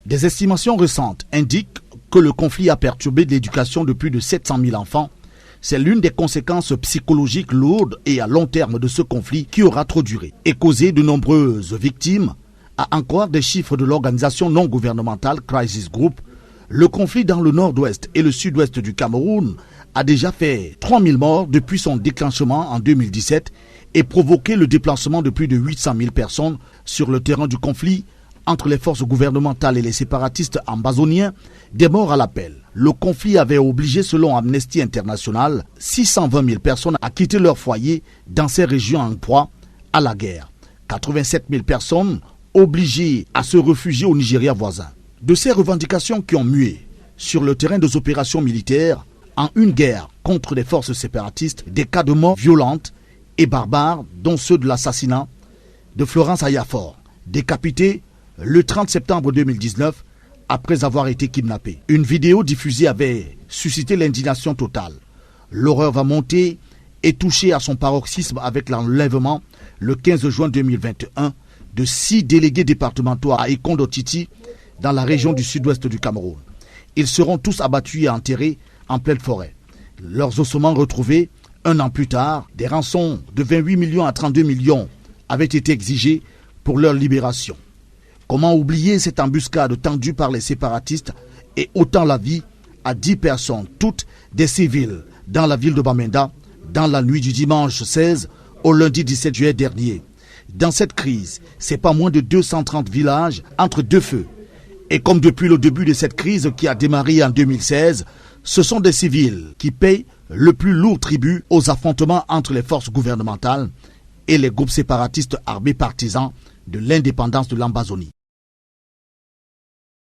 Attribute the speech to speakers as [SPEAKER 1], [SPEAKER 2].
[SPEAKER 1] Des estimations récentes indiquent que le conflit a perturbé l'éducation de plus de 700 000 enfants. C'est l'une des conséquences psychologiques lourdes et à long terme de ce conflit qui aura trop duré et causé de nombreuses victimes. À en croire des chiffres de l'organisation non gouvernementale Crisis Group, le conflit dans le nord-ouest et le sud-ouest du Cameroun a déjà fait 3000 morts depuis son déclenchement en 2017 et provoqué le déplacement de plus de 800 000 personnes sur le terrain du conflit entre les forces gouvernementales et les séparatistes ambazoniens, des morts à l'appel. Le conflit avait obligé, selon Amnesty International, 620 000 personnes à quitter leur foyer dans ces régions en proie à la guerre. 87 000 personnes obligées à se réfugier au Nigeria voisin. De ces revendications qui ont mué sur le terrain des opérations militaires en une guerre contre les forces séparatistes, des cas de mort violentes et barbares, dont ceux de l'assassinat de Florence Ayafor, décapitée le 30 septembre 2019 après avoir été kidnappée. Une vidéo diffusée avait suscité l'indignation totale. L'horreur va monter et toucher à son paroxysme avec l'enlèvement le 15 juin 2021 de 6 délégués départementaux à Ikondo-Titi dans la région du sud-ouest du Cameroun. Ils seront tous abattus et enterrés en pleine forêt. Leurs ossements retrouvés un an plus tard, des rançons de 28 millions à 32 millions avaient été exigées pour leur libération. Comment oublier cette embuscade tendue par les séparatistes et ôtant la vie à 10 personnes, toutes des civils, dans la ville de Bamenda, dans la nuit du dimanche 16 au lundi 17 juillet dernier. Dans cette crise, c'est pas moins de 230 villages entre deux feux. Et comme depuis le début de cette crise qui a démarré en 2016, ce sont des civils qui payent le plus lourd tribut aux affrontements entre les forces gouvernementales et les groupes séparatistes armés partisans de l'indépendance de l'Ambazonie.